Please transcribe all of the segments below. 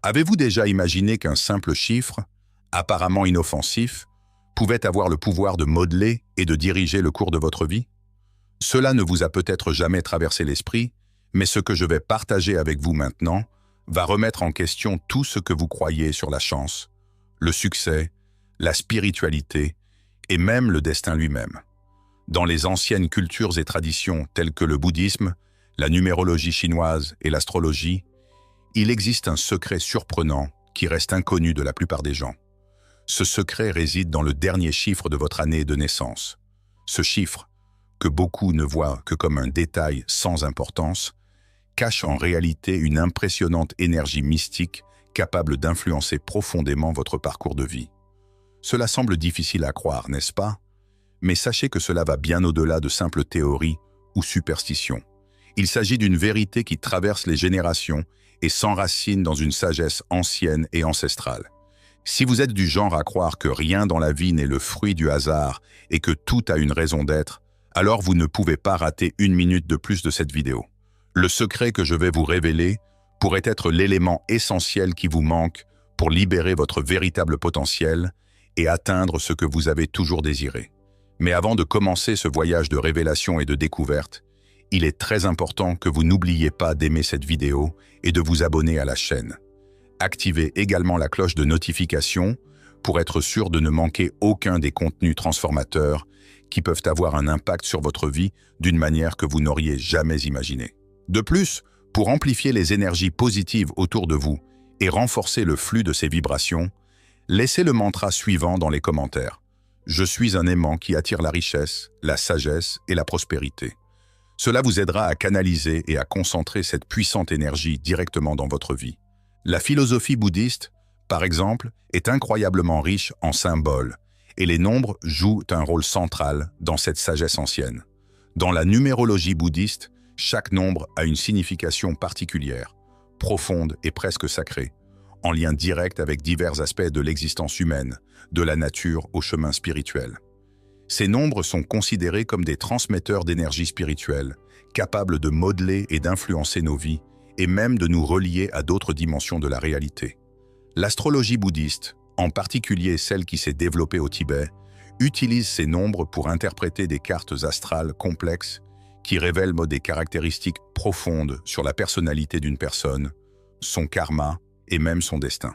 Avez-vous déjà imaginé qu'un simple chiffre, apparemment inoffensif, pouvait avoir le pouvoir de modeler et de diriger le cours de votre vie? Cela ne vous a peut-être jamais traversé l'esprit, mais ce que je vais partager avec vous maintenant va remettre en question tout ce que vous croyez sur la chance, le succès, la spiritualité et même le destin lui-même. Dans les anciennes cultures et traditions telles que le bouddhisme, la numérologie chinoise et l'astrologie, il existe un secret surprenant qui reste inconnu de la plupart des gens. Ce secret réside dans le dernier chiffre de votre année de naissance. Ce chiffre, que beaucoup ne voient que comme un détail sans importance, cache en réalité une impressionnante énergie mystique capable d'influencer profondément votre parcours de vie. Cela semble difficile à croire, n'est-ce pas? Mais sachez que cela va bien au-delà de simples théories ou superstitions. Il s'agit d'une vérité qui traverse les générations et s'enracine dans une sagesse ancienne et ancestrale. Si vous êtes du genre à croire que rien dans la vie n'est le fruit du hasard et que tout a une raison d'être, alors vous ne pouvez pas rater une minute de plus de cette vidéo. Le secret que je vais vous révéler pourrait être l'élément essentiel qui vous manque pour libérer votre véritable potentiel et atteindre ce que vous avez toujours désiré. Mais avant de commencer ce voyage de révélation et de découverte, il est très important que vous n'oubliez pas d'aimer cette vidéo et de vous abonner à la chaîne. Activez également la cloche de notification pour être sûr de ne manquer aucun des contenus transformateurs qui peuvent avoir un impact sur votre vie d'une manière que vous n'auriez jamais imaginée. De plus, pour amplifier les énergies positives autour de vous et renforcer le flux de ces vibrations, laissez le mantra suivant dans les commentaires. Je suis un aimant qui attire la richesse, la sagesse et la prospérité. Cela vous aidera à canaliser et à concentrer cette puissante énergie directement dans votre vie. La philosophie bouddhiste, par exemple, est incroyablement riche en symboles, et les nombres jouent un rôle central dans cette sagesse ancienne. Dans la numérologie bouddhiste, chaque nombre a une signification particulière, profonde et presque sacrée, en lien direct avec divers aspects de l'existence humaine, de la nature au chemin spirituel. Ces nombres sont considérés comme des transmetteurs d'énergie spirituelle, capables de modeler et d'influencer nos vies, et même de nous relier à d'autres dimensions de la réalité. L'astrologie bouddhiste, en particulier celle qui s'est développée au Tibet, utilise ces nombres pour interpréter des cartes astrales complexes qui révèlent des caractéristiques profondes sur la personnalité d'une personne, son karma et même son destin.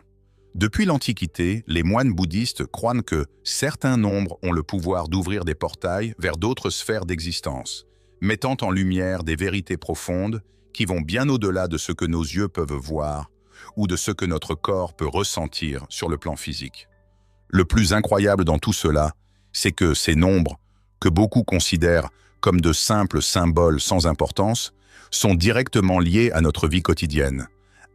Depuis l'Antiquité, les moines bouddhistes croient que certains nombres ont le pouvoir d'ouvrir des portails vers d'autres sphères d'existence, mettant en lumière des vérités profondes qui vont bien au-delà de ce que nos yeux peuvent voir ou de ce que notre corps peut ressentir sur le plan physique. Le plus incroyable dans tout cela, c'est que ces nombres, que beaucoup considèrent comme de simples symboles sans importance, sont directement liés à notre vie quotidienne,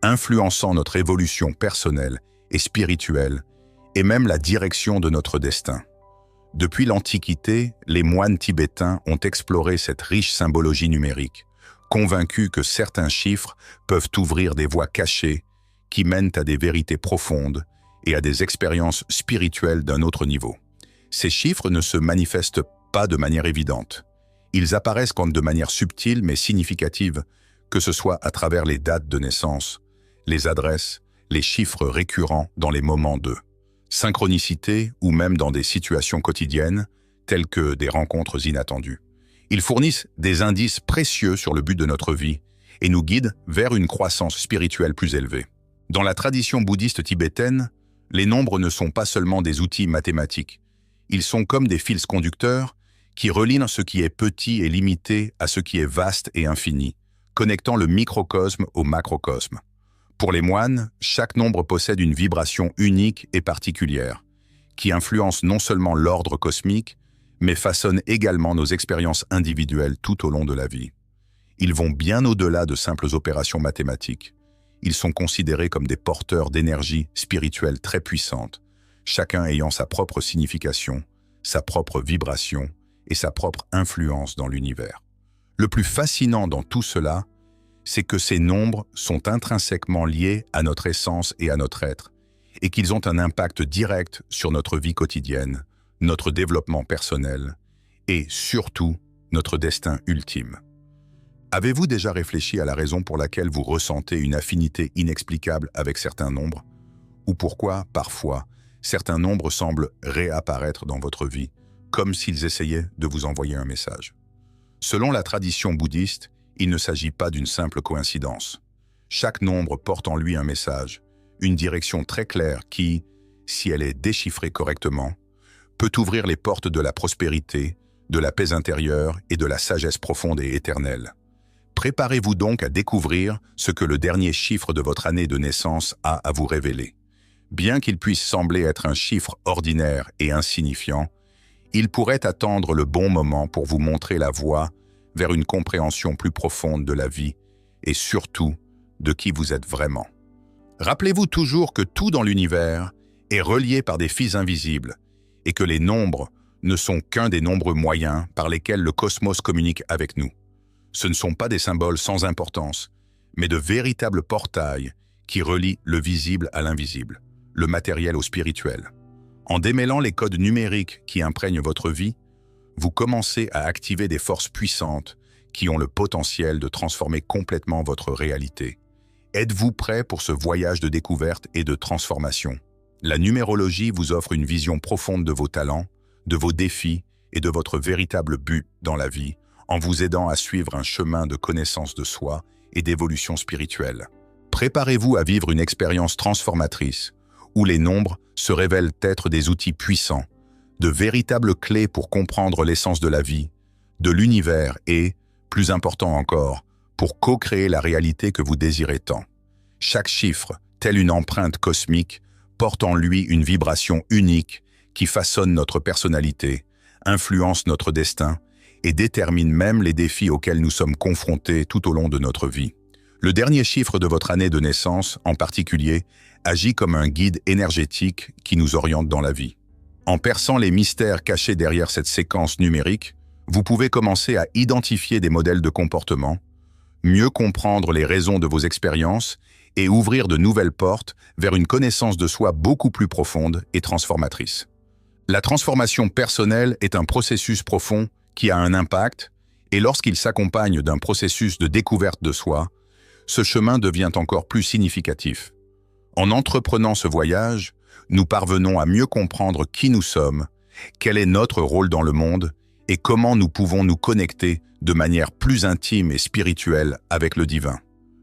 influençant notre évolution personnelle et spirituelle, et même la direction de notre destin. Depuis l'Antiquité, les moines tibétains ont exploré cette riche symbologie numérique, convaincus que certains chiffres peuvent ouvrir des voies cachées qui mènent à des vérités profondes et à des expériences spirituelles d'un autre niveau. Ces chiffres ne se manifestent pas de manière évidente. Ils apparaissent comme de manière subtile mais significative, que ce soit à travers les dates de naissance, les adresses, les chiffres récurrents dans les moments de synchronicité ou même dans des situations quotidiennes, telles que des rencontres inattendues. Ils fournissent des indices précieux sur le but de notre vie et nous guident vers une croissance spirituelle plus élevée. Dans la tradition bouddhiste tibétaine, les nombres ne sont pas seulement des outils mathématiques. Ils sont comme des fils conducteurs qui relient ce qui est petit et limité à ce qui est vaste et infini, connectant le microcosme au macrocosme. Pour les moines, chaque nombre possède une vibration unique et particulière, qui influence non seulement l'ordre cosmique, mais façonne également nos expériences individuelles tout au long de la vie. Ils vont bien au-delà de simples opérations mathématiques. Ils sont considérés comme des porteurs d'énergie spirituelle très puissante, chacun ayant sa propre signification, sa propre vibration et sa propre influence dans l'univers. Le plus fascinant dans tout cela, c'est que ces nombres sont intrinsèquement liés à notre essence et à notre être, et qu'ils ont un impact direct sur notre vie quotidienne, notre développement personnel et, surtout, notre destin ultime. Avez-vous déjà réfléchi à la raison pour laquelle vous ressentez une affinité inexplicable avec certains nombres? Ou pourquoi, parfois, certains nombres semblent réapparaître dans votre vie, comme s'ils essayaient de vous envoyer un message? Selon la tradition bouddhiste, il ne s'agit pas d'une simple coïncidence. Chaque nombre porte en lui un message, une direction très claire qui, si elle est déchiffrée correctement, peut ouvrir les portes de la prospérité, de la paix intérieure et de la sagesse profonde et éternelle. Préparez-vous donc à découvrir ce que le dernier chiffre de votre année de naissance a à vous révéler. Bien qu'il puisse sembler être un chiffre ordinaire et insignifiant, il pourrait attendre le bon moment pour vous montrer la voie vers une compréhension plus profonde de la vie et surtout de qui vous êtes vraiment. Rappelez-vous toujours que tout dans l'univers est relié par des fils invisibles et que les nombres ne sont qu'un des nombreux moyens par lesquels le cosmos communique avec nous. Ce ne sont pas des symboles sans importance, mais de véritables portails qui relient le visible à l'invisible, le matériel au spirituel. En démêlant les codes numériques qui imprègnent votre vie, vous commencez à activer des forces puissantes qui ont le potentiel de transformer complètement votre réalité. Êtes-vous prêt pour ce voyage de découverte et de transformation? La numérologie vous offre une vision profonde de vos talents, de vos défis et de votre véritable but dans la vie, en vous aidant à suivre un chemin de connaissance de soi et d'évolution spirituelle. Préparez-vous à vivre une expérience transformatrice, où les nombres se révèlent être des outils puissants, de véritables clés pour comprendre l'essence de la vie, de l'univers et, plus important encore, pour co-créer la réalité que vous désirez tant. Chaque chiffre, tel une empreinte cosmique, porte en lui une vibration unique qui façonne notre personnalité, influence notre destin et détermine même les défis auxquels nous sommes confrontés tout au long de notre vie. Le dernier chiffre de votre année de naissance, en particulier, agit comme un guide énergétique qui nous oriente dans la vie. En perçant les mystères cachés derrière cette séquence numérique, vous pouvez commencer à identifier des modèles de comportement, mieux comprendre les raisons de vos expériences et ouvrir de nouvelles portes vers une connaissance de soi beaucoup plus profonde et transformatrice. La transformation personnelle est un processus profond qui a un impact, et lorsqu'il s'accompagne d'un processus de découverte de soi, ce chemin devient encore plus significatif. En entreprenant ce voyage, nous parvenons à mieux comprendre qui nous sommes, quel est notre rôle dans le monde et comment nous pouvons nous connecter de manière plus intime et spirituelle avec le divin.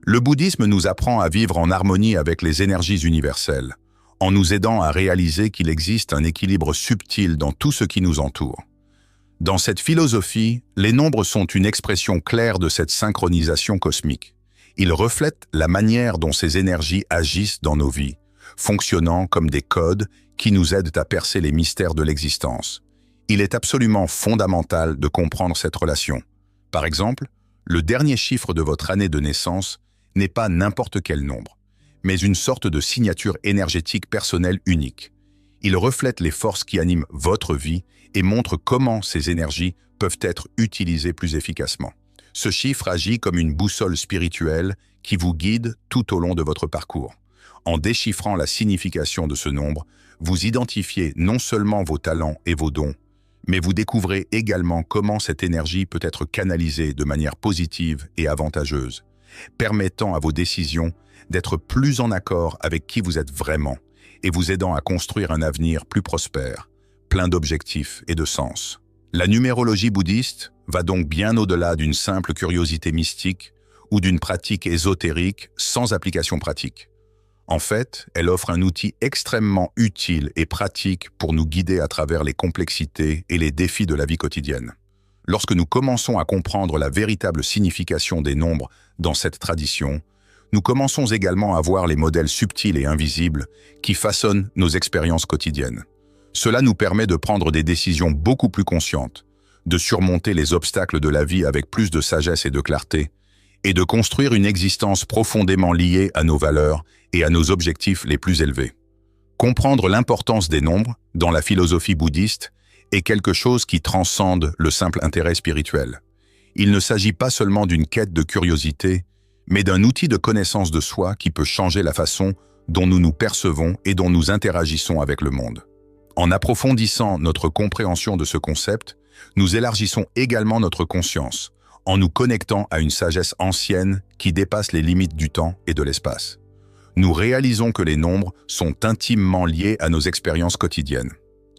Le bouddhisme nous apprend à vivre en harmonie avec les énergies universelles, en nous aidant à réaliser qu'il existe un équilibre subtil dans tout ce qui nous entoure. Dans cette philosophie, les nombres sont une expression claire de cette synchronisation cosmique. Ils reflètent la manière dont ces énergies agissent dans nos vies, fonctionnant comme des codes qui nous aident à percer les mystères de l'existence. Il est absolument fondamental de comprendre cette relation. Par exemple, le dernier chiffre de votre année de naissance n'est pas n'importe quel nombre, mais une sorte de signature énergétique personnelle unique. Il reflète les forces qui animent votre vie et montre comment ces énergies peuvent être utilisées plus efficacement. Ce chiffre agit comme une boussole spirituelle qui vous guide tout au long de votre parcours. En déchiffrant la signification de ce nombre, vous identifiez non seulement vos talents et vos dons, mais vous découvrez également comment cette énergie peut être canalisée de manière positive et avantageuse, permettant à vos décisions d'être plus en accord avec qui vous êtes vraiment et vous aidant à construire un avenir plus prospère, plein d'objectifs et de sens. La numérologie bouddhiste va donc bien au-delà d'une simple curiosité mystique ou d'une pratique ésotérique sans application pratique. En fait, elle offre un outil extrêmement utile et pratique pour nous guider à travers les complexités et les défis de la vie quotidienne. Lorsque nous commençons à comprendre la véritable signification des nombres dans cette tradition, nous commençons également à voir les modèles subtils et invisibles qui façonnent nos expériences quotidiennes. Cela nous permet de prendre des décisions beaucoup plus conscientes, de surmonter les obstacles de la vie avec plus de sagesse et de clarté, et de construire une existence profondément liée à nos valeurs et à nos objectifs les plus élevés. Comprendre l'importance des nombres dans la philosophie bouddhiste est quelque chose qui transcende le simple intérêt spirituel. Il ne s'agit pas seulement d'une quête de curiosité, mais d'un outil de connaissance de soi qui peut changer la façon dont nous nous percevons et dont nous interagissons avec le monde. En approfondissant notre compréhension de ce concept, nous élargissons également notre conscience, en nous connectant à une sagesse ancienne qui dépasse les limites du temps et de l'espace. Nous réalisons que les nombres sont intimement liés à nos expériences quotidiennes.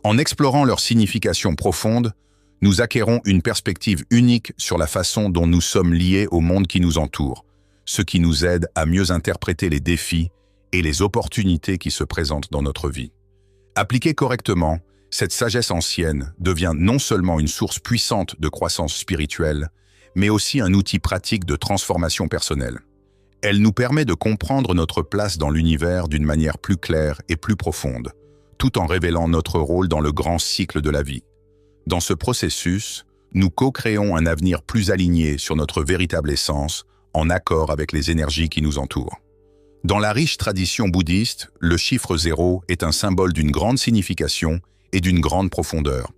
En explorant leur signification profonde, nous acquérons une perspective unique sur la façon dont nous sommes liés au monde qui nous entoure, ce qui nous aide à mieux interpréter les défis et les opportunités qui se présentent dans notre vie. Appliquée correctement, cette sagesse ancienne devient non seulement une source puissante de croissance spirituelle, mais aussi un outil pratique de transformation personnelle. Elle nous permet de comprendre notre place dans l'univers d'une manière plus claire et plus profonde, tout en révélant notre rôle dans le grand cycle de la vie. Dans ce processus, nous co-créons un avenir plus aligné sur notre véritable essence, en accord avec les énergies qui nous entourent. Dans la riche tradition bouddhiste, le chiffre 0 est un symbole d'une grande signification et d'une grande profondeur.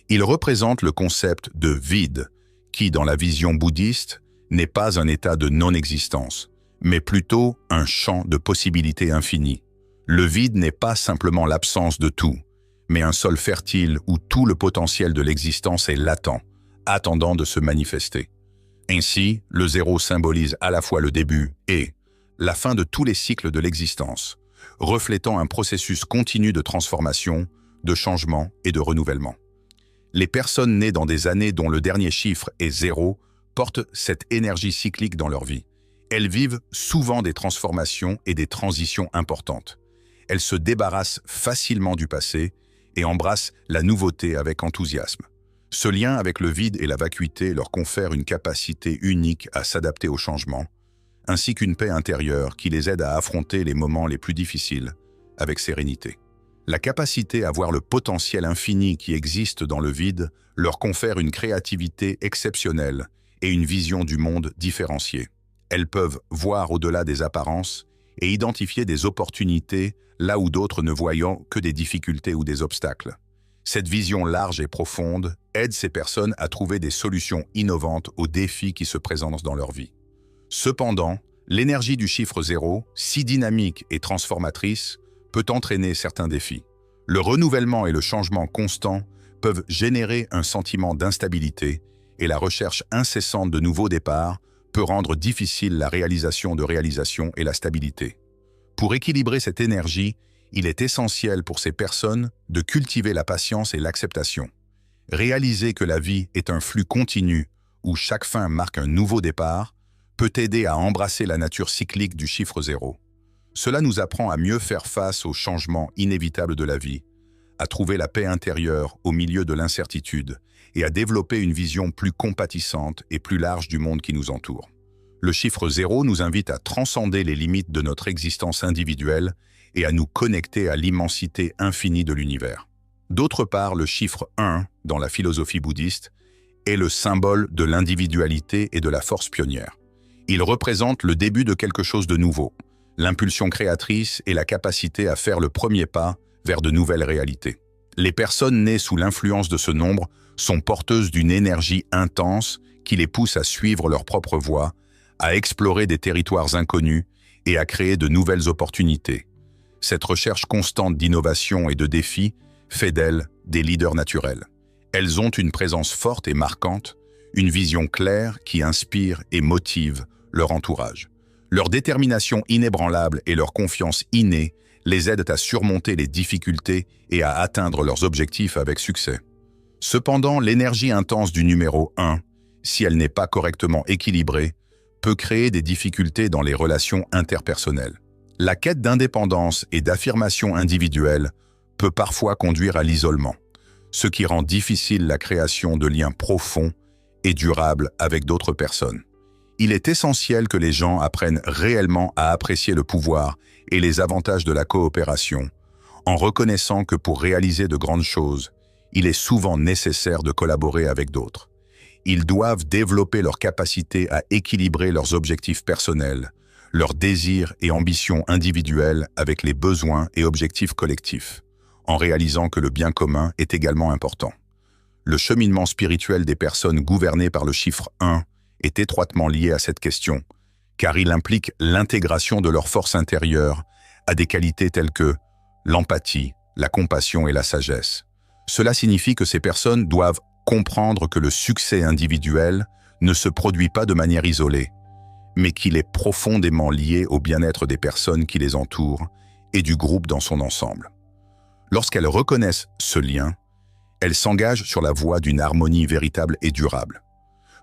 Il représente le concept de vide, qui, dans la vision bouddhiste, n'est pas un état de non-existence, mais plutôt un champ de possibilités infinies. Le vide n'est pas simplement l'absence de tout, mais un sol fertile où tout le potentiel de l'existence est latent, attendant de se manifester. Ainsi, le 0 symbolise à la fois le début et la fin de tous les cycles de l'existence, reflétant un processus continu de transformation, de changement et de renouvellement. Les personnes nées dans des années dont le dernier chiffre est 0 portent cette énergie cyclique dans leur vie. Elles vivent souvent des transformations et des transitions importantes. Elles se débarrassent facilement du passé et embrassent la nouveauté avec enthousiasme. Ce lien avec le vide et la vacuité leur confère une capacité unique à s'adapter au changement, ainsi qu'une paix intérieure qui les aide à affronter les moments les plus difficiles avec sérénité. La capacité à voir le potentiel infini qui existe dans le vide leur confère une créativité exceptionnelle et une vision du monde différenciée. Elles peuvent voir au-delà des apparences et identifier des opportunités là où d'autres ne voyant que des difficultés ou des obstacles. Cette vision large et profonde aide ces personnes à trouver des solutions innovantes aux défis qui se présentent dans leur vie. Cependant, l'énergie du chiffre 0, si dynamique et transformatrice, peut entraîner certains défis. Le renouvellement et le changement constant peuvent générer un sentiment d'instabilité et la recherche incessante de nouveaux départs peut rendre difficile la réalisation et la stabilité. Pour équilibrer cette énergie, il est essentiel pour ces personnes de cultiver la patience et l'acceptation. Réaliser que la vie est un flux continu où chaque fin marque un nouveau départ peut aider à embrasser la nature cyclique du chiffre 0. Cela nous apprend à mieux faire face aux changements inévitables de la vie, à trouver la paix intérieure au milieu de l'incertitude et à développer une vision plus compatissante et plus large du monde qui nous entoure. Le chiffre 0 nous invite à transcender les limites de notre existence individuelle et à nous connecter à l'immensité infinie de l'univers. D'autre part, le chiffre 1, dans la philosophie bouddhiste, est le symbole de l'individualité et de la force pionnière. Il représente le début de quelque chose de nouveau, l'impulsion créatrice et la capacité à faire le premier pas vers de nouvelles réalités. Les personnes nées sous l'influence de ce nombre sont porteuses d'une énergie intense qui les pousse à suivre leur propre voie, à explorer des territoires inconnus et à créer de nouvelles opportunités. Cette recherche constante d'innovation et de défis fait d'elles des leaders naturels. Elles ont une présence forte et marquante, une vision claire qui inspire et motive leur entourage. Leur détermination inébranlable et leur confiance innée les aident à surmonter les difficultés et à atteindre leurs objectifs avec succès. Cependant, l'énergie intense du numéro 1, si elle n'est pas correctement équilibrée, peut créer des difficultés dans les relations interpersonnelles. La quête d'indépendance et d'affirmation individuelle peut parfois conduire à l'isolement, ce qui rend difficile la création de liens profonds et durables avec d'autres personnes. Il est essentiel que les gens apprennent réellement à apprécier le pouvoir et les avantages de la coopération, en reconnaissant que pour réaliser de grandes choses, il est souvent nécessaire de collaborer avec d'autres. Ils doivent développer leur capacité à équilibrer leurs objectifs personnels, leurs désirs et ambitions individuelles avec les besoins et objectifs collectifs, en réalisant que le bien commun est également important. Le cheminement spirituel des personnes gouvernées par le chiffre 1 est étroitement lié à cette question, car il implique l'intégration de leur force intérieure à des qualités telles que l'empathie, la compassion et la sagesse. Cela signifie que ces personnes doivent comprendre que le succès individuel ne se produit pas de manière isolée, mais qu'il est profondément lié au bien-être des personnes qui les entourent et du groupe dans son ensemble. Lorsqu'elles reconnaissent ce lien, elles s'engagent sur la voie d'une harmonie véritable et durable.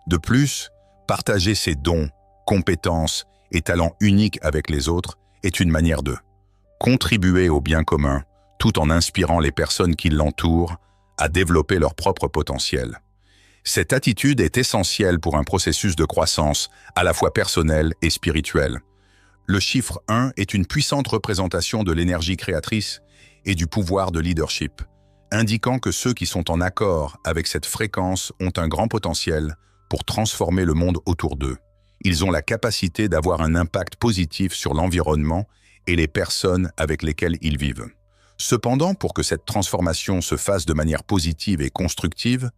De plus, partager ses dons, compétences et talents uniques avec les autres est une manière de contribuer au bien commun tout en inspirant les personnes qui l'entourent à développer leur propre potentiel. Cette attitude est essentielle pour un processus de croissance à la fois personnel et spirituel. Le chiffre 1 est une puissante représentation de l'énergie créatrice et du pouvoir de leadership, indiquant que ceux qui sont en accord avec cette fréquence ont un grand potentiel pour transformer le monde autour d'eux. Ils ont la capacité d'avoir un impact positif sur l'environnement et les personnes avec lesquelles ils vivent. Cependant, pour que cette transformation se fasse de manière positive et constructive,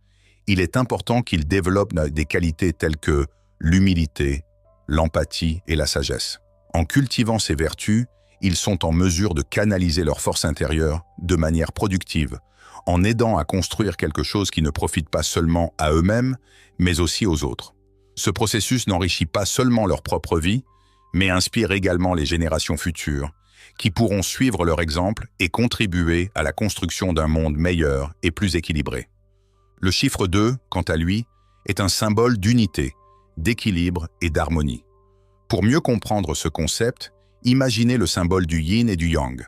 il est important qu'ils développent des qualités telles que l'humilité, l'empathie et la sagesse. En cultivant ces vertus, ils sont en mesure de canaliser leur force intérieure de manière productive, en aidant à construire quelque chose qui ne profite pas seulement à eux-mêmes, mais aussi aux autres. Ce processus n'enrichit pas seulement leur propre vie, mais inspire également les générations futures, qui pourront suivre leur exemple et contribuer à la construction d'un monde meilleur et plus équilibré. Le chiffre 2, quant à lui, est un symbole d'unité, d'équilibre et d'harmonie. Pour mieux comprendre ce concept, imaginez le symbole du yin et du yang,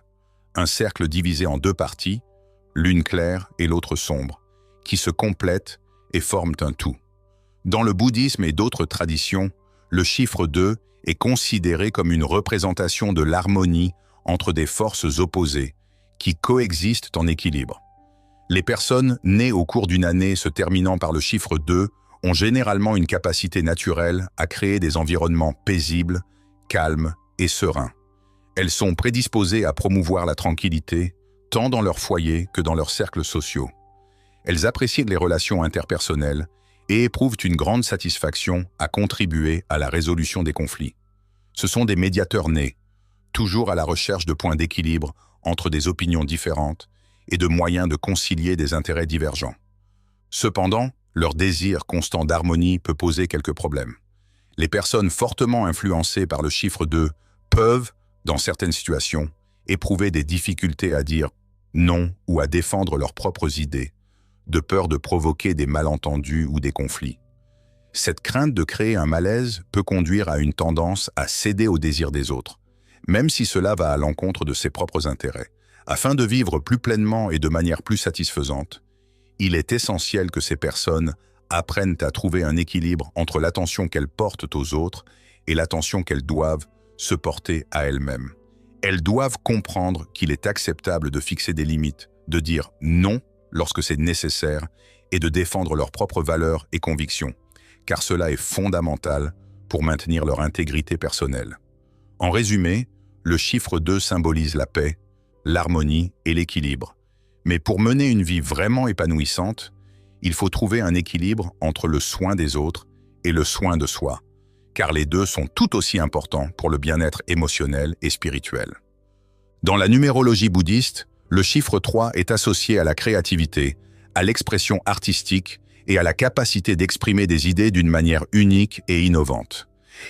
un cercle divisé en deux parties, l'une claire et l'autre sombre, qui se complètent et forment un tout. Dans le bouddhisme et d'autres traditions, le chiffre 2 est considéré comme une représentation de l'harmonie entre des forces opposées qui coexistent en équilibre. Les personnes nées au cours d'une année se terminant par le chiffre 2 ont généralement une capacité naturelle à créer des environnements paisibles, calmes et sereins. Elles sont prédisposées à promouvoir la tranquillité, tant dans leur foyer que dans leurs cercles sociaux. Elles apprécient les relations interpersonnelles et éprouvent une grande satisfaction à contribuer à la résolution des conflits. Ce sont des médiateurs nés, toujours à la recherche de points d'équilibre entre des opinions différentes et de moyens de concilier des intérêts divergents. Cependant, leur désir constant d'harmonie peut poser quelques problèmes. Les personnes fortement influencées par le chiffre 2 peuvent, dans certaines situations, éprouver des difficultés à dire non ou à défendre leurs propres idées, de peur de provoquer des malentendus ou des conflits. Cette crainte de créer un malaise peut conduire à une tendance à céder aux désirs des autres, même si cela va à l'encontre de ses propres intérêts. Afin de vivre plus pleinement et de manière plus satisfaisante, il est essentiel que ces personnes apprennent à trouver un équilibre entre l'attention qu'elles portent aux autres et l'attention qu'elles doivent se porter à elles-mêmes. Elles doivent comprendre qu'il est acceptable de fixer des limites, de dire non lorsque c'est nécessaire et de défendre leurs propres valeurs et convictions, car cela est fondamental pour maintenir leur intégrité personnelle. En résumé, le chiffre 2 symbolise la paix, l'harmonie et l'équilibre. Mais pour mener une vie vraiment épanouissante, il faut trouver un équilibre entre le soin des autres et le soin de soi, car les deux sont tout aussi importants pour le bien-être émotionnel et spirituel. Dans la numérologie bouddhiste, le chiffre 3 est associé à la créativité, à l'expression artistique et à la capacité d'exprimer des idées d'une manière unique et innovante.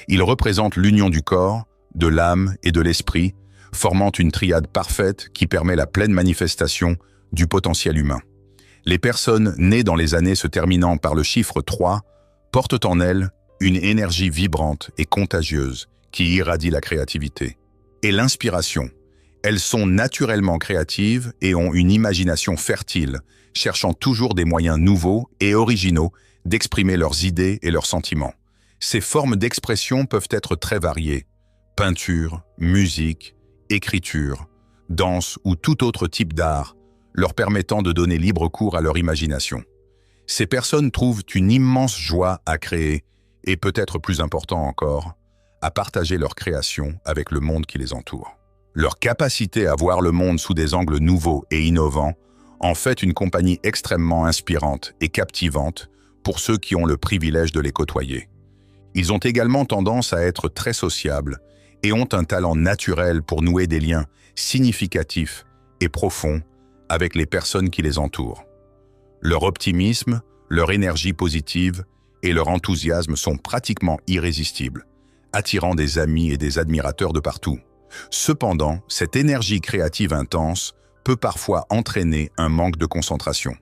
Il représente l'union du corps, de l'âme et de l'esprit, formant une triade parfaite qui permet la pleine manifestation du potentiel humain. Les personnes nées dans les années se terminant par le chiffre 3 portent en elles une énergie vibrante et contagieuse qui irradie la créativité et l'inspiration. Elles sont naturellement créatives et ont une imagination fertile, cherchant toujours des moyens nouveaux et originaux d'exprimer leurs idées et leurs sentiments. Ces formes d'expression peuvent être très variées: peinture, musique, écriture, danse ou tout autre type d'art, leur permettant de donner libre cours à leur imagination. Ces personnes trouvent une immense joie à créer et, peut-être plus important encore, à partager leur création avec le monde qui les entoure. Leur capacité à voir le monde sous des angles nouveaux et innovants en fait une compagnie extrêmement inspirante et captivante pour ceux qui ont le privilège de les côtoyer. Ils ont également tendance à être très sociables et ont un talent naturel pour nouer des liens significatifs et profonds avec les personnes qui les entourent. Leur optimisme, leur énergie positive et leur enthousiasme sont pratiquement irrésistibles, attirant des amis et des admirateurs de partout. Cependant, cette énergie créative intense peut parfois entraîner un manque de concentration.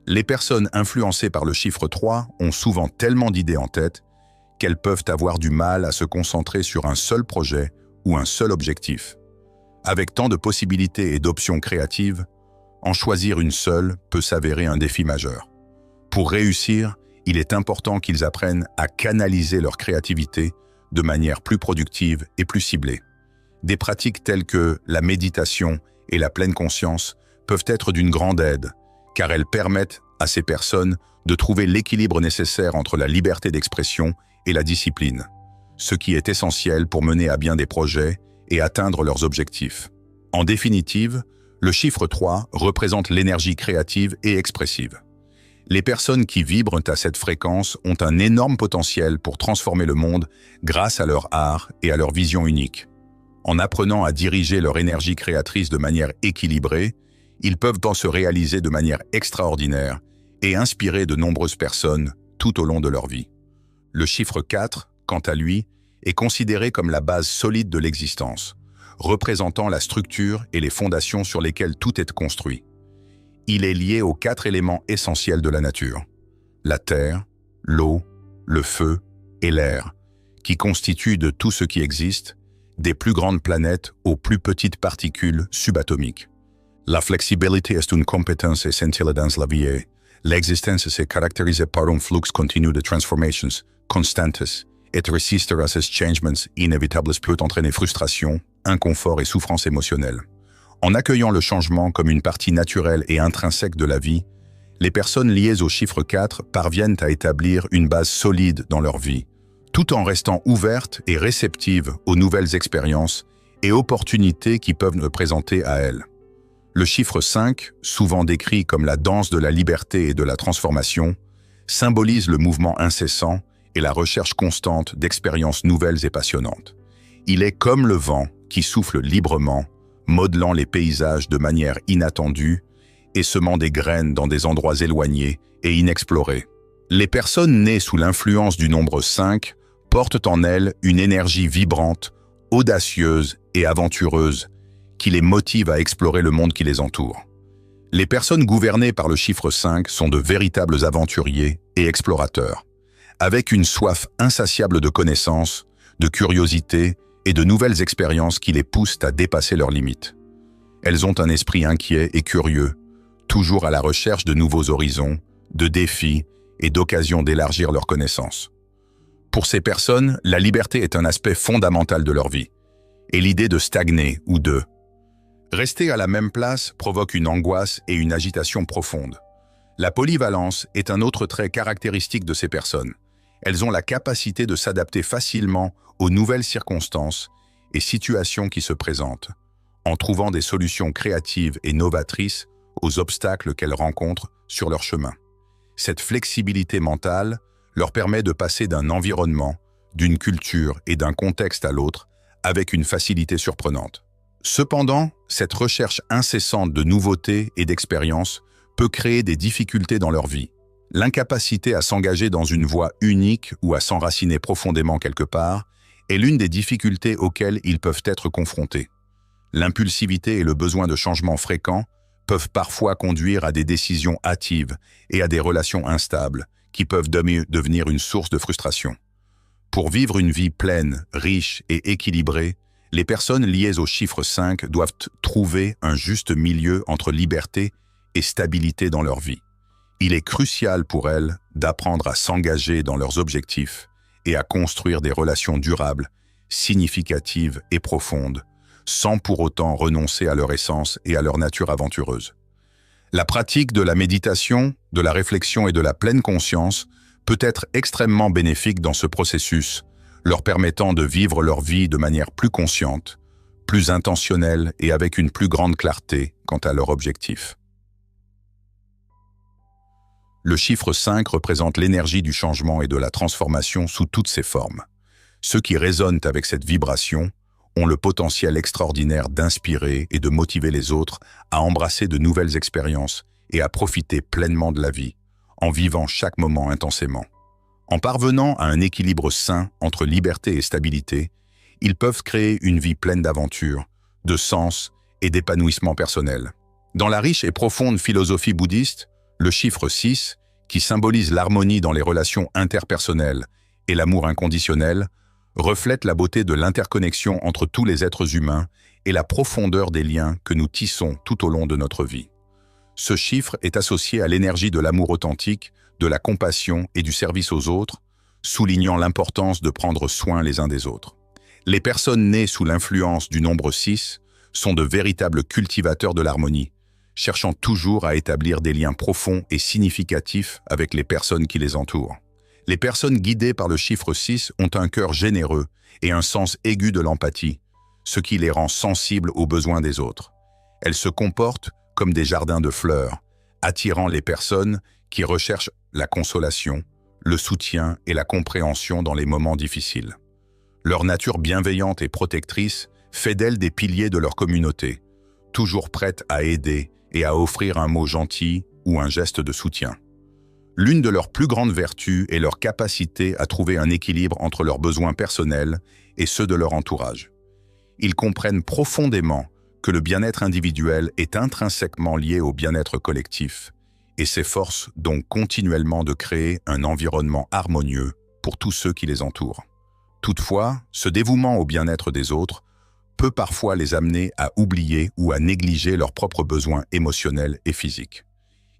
Les personnes influencées par le chiffre 3 ont souvent tellement d'idées en tête qu'elles peuvent avoir du mal à se concentrer sur un seul projet ou un seul objectif. Avec tant de possibilités et d'options créatives, en choisir une seule peut s'avérer un défi majeur. Pour réussir, il est important qu'ils apprennent à canaliser leur créativité de manière plus productive et plus ciblée. Des pratiques telles que la méditation et la pleine conscience peuvent être d'une grande aide, car elles permettent à ces personnes de trouver l'équilibre nécessaire entre la liberté d'expression et la discipline, ce qui est essentiel pour mener à bien des projets et atteindre leurs objectifs. En définitive, le chiffre 3 représente l'énergie créative et expressive. Les personnes qui vibrent à cette fréquence ont un énorme potentiel pour transformer le monde grâce à leur art et à leur vision unique. En apprenant à diriger leur énergie créatrice de manière équilibrée, ils peuvent se réaliser de manière extraordinaire et inspirer de nombreuses personnes tout au long de leur vie. Le chiffre 4, quant à lui, est considéré comme la base solide de l'existence, représentant la structure et les fondations sur lesquelles tout est construit. Il est lié aux 4 éléments essentiels de la nature: la terre, l'eau, le feu et l'air, qui constituent de tout ce qui existe, des plus grandes planètes aux plus petites particules subatomiques. La flexibilité est une compétence essentielle dans la vie. L'existence se caractérise par un flux continu de transformations constantes et résister à ces changements inévitables peut entraîner frustration, inconfort et souffrance émotionnelle. En accueillant le changement comme une partie naturelle et intrinsèque de la vie, les personnes liées au chiffre 4 parviennent à établir une base solide dans leur vie, tout en restant ouvertes et réceptives aux nouvelles expériences et opportunités qui peuvent se présenter à elles. Le chiffre 5, souvent décrit comme la danse de la liberté et de la transformation, symbolise le mouvement incessant et la recherche constante d'expériences nouvelles et passionnantes. Il est comme le vent qui souffle librement, modelant les paysages de manière inattendue et semant des graines dans des endroits éloignés et inexplorés. Les personnes nées sous l'influence du nombre 5 portent en elles une énergie vibrante, audacieuse et aventureuse qui les motive à explorer le monde qui les entoure. Les personnes gouvernées par le chiffre 5 sont de véritables aventuriers et explorateurs, avec une soif insatiable de connaissances, de curiosité et de nouvelles expériences qui les poussent à dépasser leurs limites. Elles ont un esprit inquiet et curieux, toujours à la recherche de nouveaux horizons, de défis et d'occasions d'élargir leurs connaissances. Pour ces personnes, la liberté est un aspect fondamental de leur vie, et l'idée de stagner ou de rester à la même place provoque une angoisse et une agitation profonde. La polyvalence est un autre trait caractéristique de ces personnes. Elles ont la capacité de s'adapter facilement aux nouvelles circonstances et situations qui se présentent, en trouvant des solutions créatives et novatrices aux obstacles qu'elles rencontrent sur leur chemin. Cette flexibilité mentale leur permet de passer d'un environnement, d'une culture et d'un contexte à l'autre avec une facilité surprenante. Cependant, cette recherche incessante de nouveautés et d'expériences peut créer des difficultés dans leur vie. L'incapacité à s'engager dans une voie unique ou à s'enraciner profondément quelque part est l'une des difficultés auxquelles ils peuvent être confrontés. L'impulsivité et le besoin de changements fréquents peuvent parfois conduire à des décisions hâtives et à des relations instables qui peuvent devenir une source de frustration. Pour vivre une vie pleine, riche et équilibrée, les personnes liées au chiffre 5 doivent trouver un juste milieu entre liberté et stabilité dans leur vie. Il est crucial pour elles d'apprendre à s'engager dans leurs objectifs et à construire des relations durables, significatives et profondes, sans pour autant renoncer à leur essence et à leur nature aventureuse. La pratique de la méditation, de la réflexion et de la pleine conscience peut être extrêmement bénéfique dans ce processus, leur permettant de vivre leur vie de manière plus consciente, plus intentionnelle et avec une plus grande clarté quant à leur objectif. Le chiffre 5 représente l'énergie du changement et de la transformation sous toutes ses formes. Ceux qui résonnent avec cette vibration ont le potentiel extraordinaire d'inspirer et de motiver les autres à embrasser de nouvelles expériences et à profiter pleinement de la vie, en vivant chaque moment intensément. En parvenant à un équilibre sain entre liberté et stabilité, ils peuvent créer une vie pleine d'aventures, de sens et d'épanouissement personnel. Dans la riche et profonde philosophie bouddhiste, le chiffre 6, qui symbolise l'harmonie dans les relations interpersonnelles et l'amour inconditionnel, reflète la beauté de l'interconnexion entre tous les êtres humains et la profondeur des liens que nous tissons tout au long de notre vie. Ce chiffre est associé à l'énergie de l'amour authentique, de la compassion et du service aux autres, soulignant l'importance de prendre soin les uns des autres. Les personnes nées sous l'influence du nombre 6 sont de véritables cultivateurs de l'harmonie, cherchant toujours à établir des liens profonds et significatifs avec les personnes qui les entourent. Les personnes guidées par le chiffre 6 ont un cœur généreux et un sens aigu de l'empathie, ce qui les rend sensibles aux besoins des autres. Elles se comportent comme des jardins de fleurs, attirant les personnes qui recherchent la consolation, le soutien et la compréhension dans les moments difficiles. Leur nature bienveillante et protectrice fait d'elles des piliers de leur communauté, toujours prêtes à aider et à offrir un mot gentil ou un geste de soutien. L'une de leurs plus grandes vertus est leur capacité à trouver un équilibre entre leurs besoins personnels et ceux de leur entourage. Ils comprennent profondément que le bien-être individuel est intrinsèquement lié au bien-être collectif et s'efforcent donc continuellement de créer un environnement harmonieux pour tous ceux qui les entourent. Toutefois, ce dévouement au bien-être des autres peut parfois les amener à oublier ou à négliger leurs propres besoins émotionnels et physiques.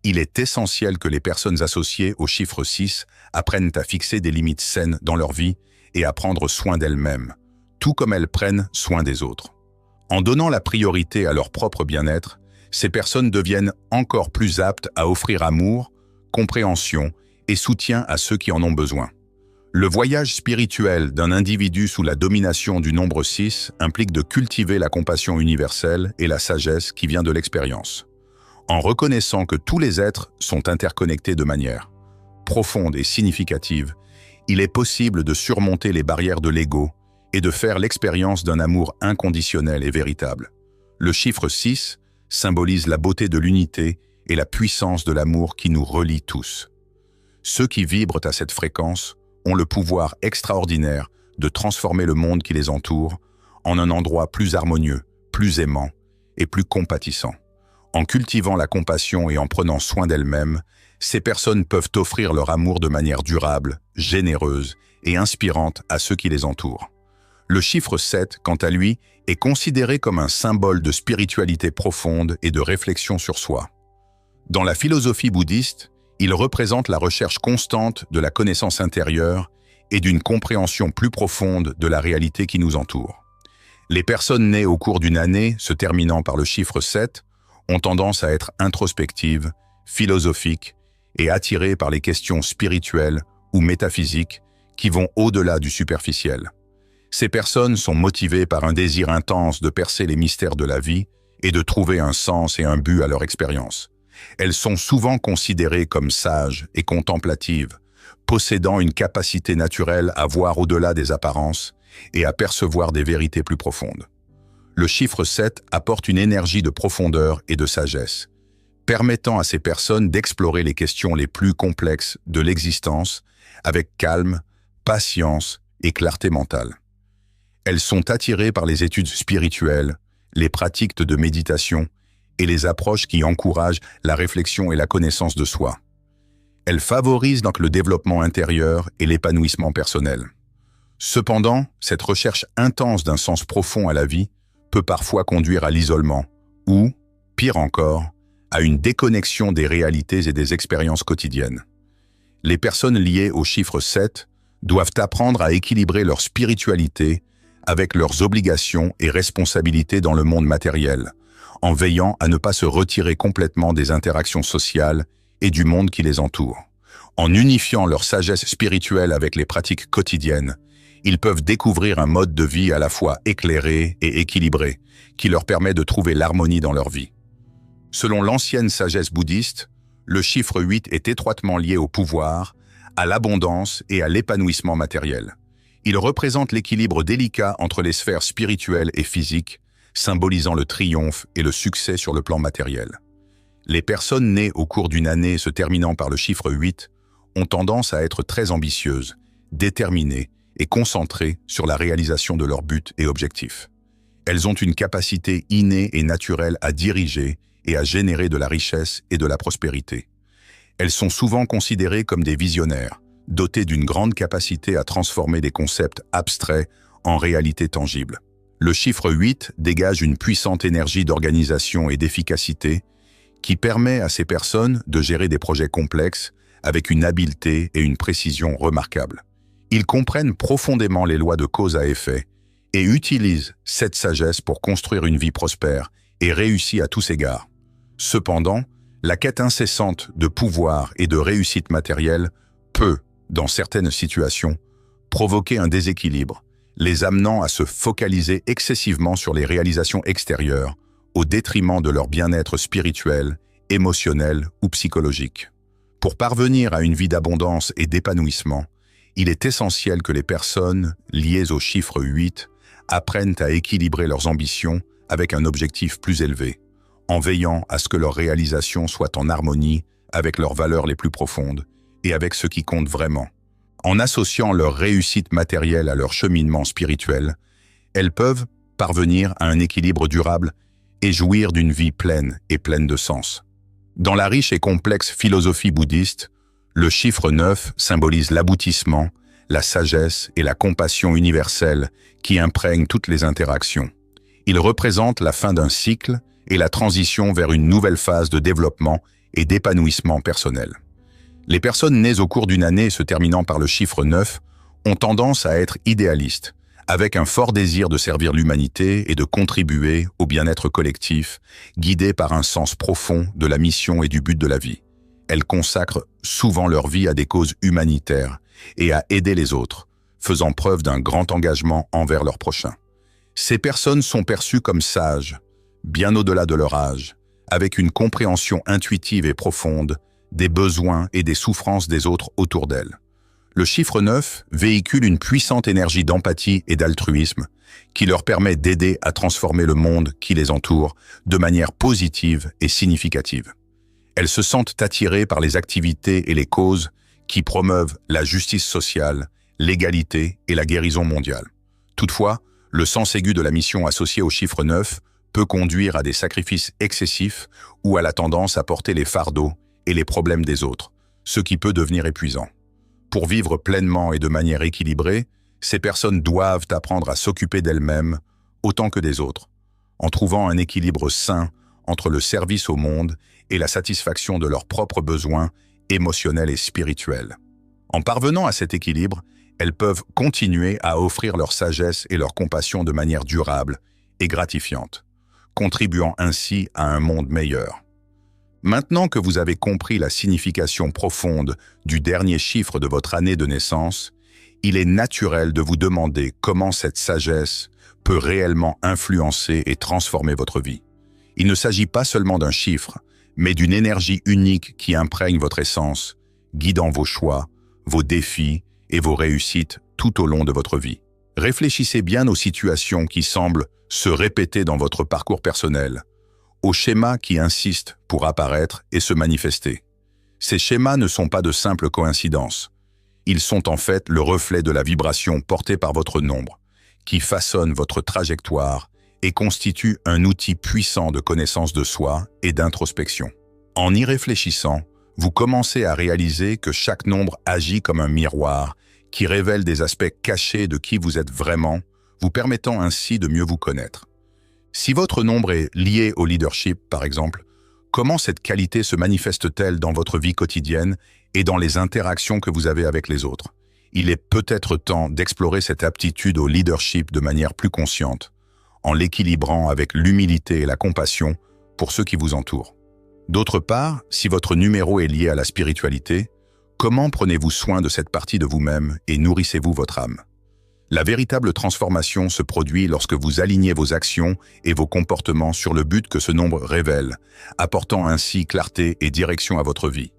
Il est essentiel que les personnes associées au chiffre 6 apprennent à fixer des limites saines dans leur vie et à prendre soin d'elles-mêmes, tout comme elles prennent soin des autres. En donnant la priorité à leur propre bien-être, ces personnes deviennent encore plus aptes à offrir amour, compréhension et soutien à ceux qui en ont besoin. Le voyage spirituel d'un individu sous la domination du nombre 6 implique de cultiver la compassion universelle et la sagesse qui vient de l'expérience. En reconnaissant que tous les êtres sont interconnectés de manière profonde et significative, il est possible de surmonter les barrières de l'ego et de faire l'expérience d'un amour inconditionnel et véritable. Le chiffre 6 symbolise la beauté de l'unité et la puissance de l'amour qui nous relie tous. Ceux qui vibrent à cette fréquence ont le pouvoir extraordinaire de transformer le monde qui les entoure en un endroit plus harmonieux, plus aimant et plus compatissant. En cultivant la compassion et en prenant soin d'elles-mêmes, ces personnes peuvent offrir leur amour de manière durable, généreuse et inspirante à ceux qui les entourent. Le chiffre 7, quant à lui, est considéré comme un symbole de spiritualité profonde et de réflexion sur soi. Dans la philosophie bouddhiste, il représente la recherche constante de la connaissance intérieure et d'une compréhension plus profonde de la réalité qui nous entoure. Les personnes nées au cours d'une année, se terminant par le chiffre 7, ont tendance à être introspectives, philosophiques et attirées par les questions spirituelles ou métaphysiques qui vont au-delà du superficiel. Ces personnes sont motivées par un désir intense de percer les mystères de la vie et de trouver un sens et un but à leur expérience. Elles sont souvent considérées comme sages et contemplatives, possédant une capacité naturelle à voir au-delà des apparences et à percevoir des vérités plus profondes. Le chiffre 7 apporte une énergie de profondeur et de sagesse, permettant à ces personnes d'explorer les questions les plus complexes de l'existence avec calme, patience et clarté mentale. Elles sont attirées par les études spirituelles, les pratiques de méditation et les approches qui encouragent la réflexion et la connaissance de soi. Elles favorisent donc le développement intérieur et l'épanouissement personnel. Cependant, cette recherche intense d'un sens profond à la vie peut parfois conduire à l'isolement ou, pire encore, à une déconnexion des réalités et des expériences quotidiennes. Les personnes liées au chiffre 7 doivent apprendre à équilibrer leur spiritualité avec leurs obligations et responsabilités dans le monde matériel, en veillant à ne pas se retirer complètement des interactions sociales et du monde qui les entoure. En unifiant leur sagesse spirituelle avec les pratiques quotidiennes, ils peuvent découvrir un mode de vie à la fois éclairé et équilibré, qui leur permet de trouver l'harmonie dans leur vie. Selon l'ancienne sagesse bouddhiste, le chiffre 8 est étroitement lié au pouvoir, à l'abondance et à l'épanouissement matériel. Il représente l'équilibre délicat entre les sphères spirituelles et physiques, symbolisant le triomphe et le succès sur le plan matériel. Les personnes nées au cours d'une année se terminant par le chiffre 8 ont tendance à être très ambitieuses, déterminées et concentrées sur la réalisation de leurs buts et objectifs. Elles ont une capacité innée et naturelle à diriger et à générer de la richesse et de la prospérité. Elles sont souvent considérées comme des visionnaires, dotées d'une grande capacité à transformer des concepts abstraits en réalité tangible. Le chiffre 8 dégage une puissante énergie d'organisation et d'efficacité qui permet à ces personnes de gérer des projets complexes avec une habileté et une précision remarquables. Ils comprennent profondément les lois de cause à effet et utilisent cette sagesse pour construire une vie prospère et réussie à tous égards. Cependant, la quête incessante de pouvoir et de réussite matérielle peut, dans certaines situations, provoquer un déséquilibre, les amenant à se focaliser excessivement sur les réalisations extérieures, au détriment de leur bien-être spirituel, émotionnel ou psychologique. Pour parvenir à une vie d'abondance et d'épanouissement, il est essentiel que les personnes liées au chiffre 8 apprennent à équilibrer leurs ambitions avec un objectif plus élevé, en veillant à ce que leurs réalisations soient en harmonie avec leurs valeurs les plus profondes et avec ce qui compte vraiment. En associant leur réussite matérielle à leur cheminement spirituel, elles peuvent parvenir à un équilibre durable et jouir d'une vie pleine et pleine de sens. Dans la riche et complexe philosophie bouddhiste, le chiffre 9 symbolise l'aboutissement, la sagesse et la compassion universelle qui imprègnent toutes les interactions. Il représente la fin d'un cycle et la transition vers une nouvelle phase de développement et d'épanouissement personnel. Les personnes nées au cours d'une année se terminant par le chiffre 9 ont tendance à être idéalistes, avec un fort désir de servir l'humanité et de contribuer au bien-être collectif, guidées par un sens profond de la mission et du but de la vie. Elles consacrent souvent leur vie à des causes humanitaires et à aider les autres, faisant preuve d'un grand engagement envers leurs prochains. Ces personnes sont perçues comme sages, bien au-delà de leur âge, avec une compréhension intuitive et profonde des besoins et des souffrances des autres autour d'elles. Le chiffre 9 véhicule une puissante énergie d'empathie et d'altruisme qui leur permet d'aider à transformer le monde qui les entoure de manière positive et significative. Elles se sentent attirées par les activités et les causes qui promeuvent la justice sociale, l'égalité et la guérison mondiale. Toutefois, le sens aigu de la mission associée au chiffre 9 peut conduire à des sacrifices excessifs ou à la tendance à porter les fardeaux et les problèmes des autres, ce qui peut devenir épuisant. Pour vivre pleinement et de manière équilibrée, ces personnes doivent apprendre à s'occuper d'elles-mêmes autant que des autres, en trouvant un équilibre sain entre le service au monde et la satisfaction de leurs propres besoins émotionnels et spirituels. En parvenant à cet équilibre, elles peuvent continuer à offrir leur sagesse et leur compassion de manière durable et gratifiante, contribuant ainsi à un monde meilleur. Maintenant que vous avez compris la signification profonde du dernier chiffre de votre année de naissance, il est naturel de vous demander comment cette sagesse peut réellement influencer et transformer votre vie. Il ne s'agit pas seulement d'un chiffre, mais d'une énergie unique qui imprègne votre essence, guidant vos choix, vos défis et vos réussites tout au long de votre vie. Réfléchissez bien aux situations qui semblent se répéter dans votre parcours personnel, aux schémas qui insistent pour apparaître et se manifester. Ces schémas ne sont pas de simples coïncidences. Ils sont en fait le reflet de la vibration portée par votre nombre, qui façonne votre trajectoire et constitue un outil puissant de connaissance de soi et d'introspection. En y réfléchissant, vous commencez à réaliser que chaque nombre agit comme un miroir qui révèle des aspects cachés de qui vous êtes vraiment, vous permettant ainsi de mieux vous connaître. Si votre nombre est lié au leadership, par exemple, comment cette qualité se manifeste-t-elle dans votre vie quotidienne et dans les interactions que vous avez avec les autres? Il est peut-être temps d'explorer cette aptitude au leadership de manière plus consciente, en l'équilibrant avec l'humilité et la compassion pour ceux qui vous entourent. D'autre part, si votre numéro est lié à la spiritualité, comment prenez-vous soin de cette partie de vous-même et nourrissez-vous votre âme? La véritable transformation se produit lorsque vous alignez vos actions et vos comportements sur le but que ce nombre révèle, apportant ainsi clarté et direction à votre vie.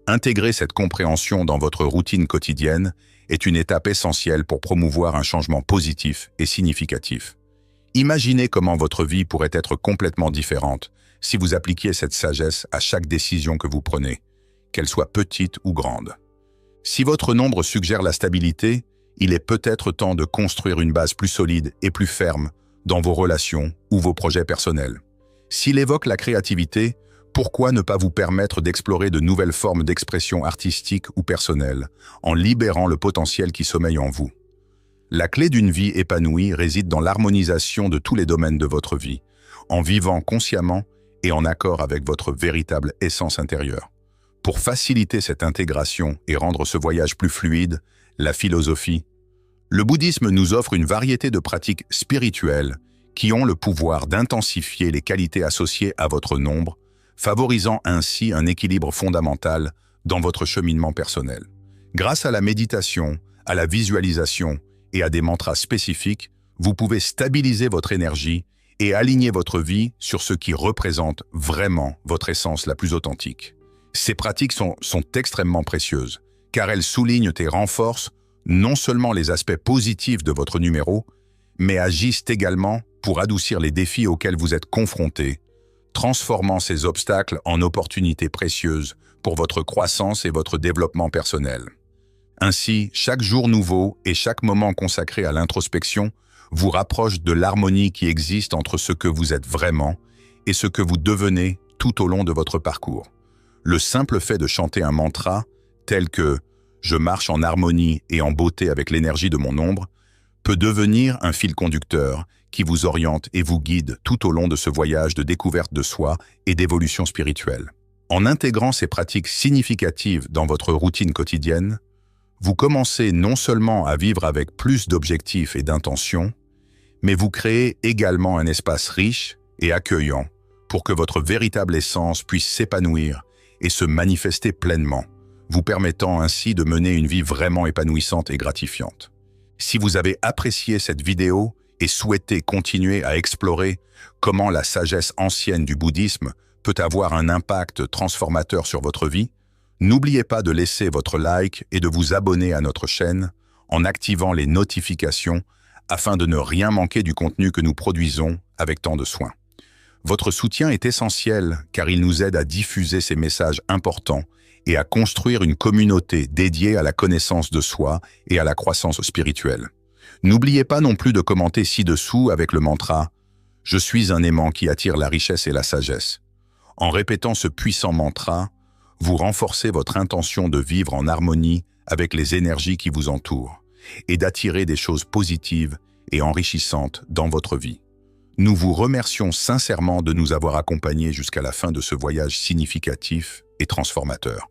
Intégrer cette compréhension dans votre routine quotidienne est une étape essentielle pour promouvoir un changement positif et significatif. Imaginez comment votre vie pourrait être complètement différente si vous appliquiez cette sagesse à chaque décision que vous prenez, qu'elle soit petite ou grande. Si votre nombre suggère la stabilité, il est peut-être temps de construire une base plus solide et plus ferme dans vos relations ou vos projets personnels. S'il évoque la créativité, pourquoi ne pas vous permettre d'explorer de nouvelles formes d'expression artistique ou personnelle, en libérant le potentiel qui sommeille en vous? La clé d'une vie épanouie réside dans l'harmonisation de tous les domaines de votre vie, en vivant consciemment et en accord avec votre véritable essence intérieure. Pour faciliter cette intégration et rendre ce voyage plus fluide, la philosophie. Le bouddhisme nous offre une variété de pratiques spirituelles qui ont le pouvoir d'intensifier les qualités associées à votre nombre, favorisant ainsi un équilibre fondamental dans votre cheminement personnel. Grâce à la méditation, à la visualisation et à des mantras spécifiques, vous pouvez stabiliser votre énergie et aligner votre vie sur ce qui représente vraiment votre essence la plus authentique. Ces pratiques sont extrêmement précieuses, car elles soulignent et renforcent non seulement les aspects positifs de votre numéro, mais agissent également pour adoucir les défis auxquels vous êtes confrontés, transformant ces obstacles en opportunités précieuses pour votre croissance et votre développement personnel. Ainsi, chaque jour nouveau et chaque moment consacré à l'introspection vous rapproche de l'harmonie qui existe entre ce que vous êtes vraiment et ce que vous devenez tout au long de votre parcours. Le simple fait de chanter un mantra, tel que « Je marche en harmonie et en beauté avec l'énergie de mon nombre », peut devenir un fil conducteur qui vous oriente et vous guide tout au long de ce voyage de découverte de soi et d'évolution spirituelle. En intégrant ces pratiques significatives dans votre routine quotidienne, vous commencez non seulement à vivre avec plus d'objectifs et d'intentions, mais vous créez également un espace riche et accueillant pour que votre véritable essence puisse s'épanouir et se manifester pleinement, vous permettant ainsi de mener une vie vraiment épanouissante et gratifiante. Si vous avez apprécié cette vidéo et souhaitez continuer à explorer comment la sagesse ancienne du bouddhisme peut avoir un impact transformateur sur votre vie, n'oubliez pas de laisser votre like et de vous abonner à notre chaîne en activant les notifications afin de ne rien manquer du contenu que nous produisons avec tant de soin. Votre soutien est essentiel car il nous aide à diffuser ces messages importants et à construire une communauté dédiée à la connaissance de soi et à la croissance spirituelle. N'oubliez pas non plus de commenter ci-dessous avec le mantra « Je suis un aimant qui attire la richesse et la sagesse ». En répétant ce puissant mantra, vous renforcez votre intention de vivre en harmonie avec les énergies qui vous entourent et d'attirer des choses positives et enrichissantes dans votre vie. Nous vous remercions sincèrement de nous avoir accompagnés jusqu'à la fin de ce voyage significatif et transformateur.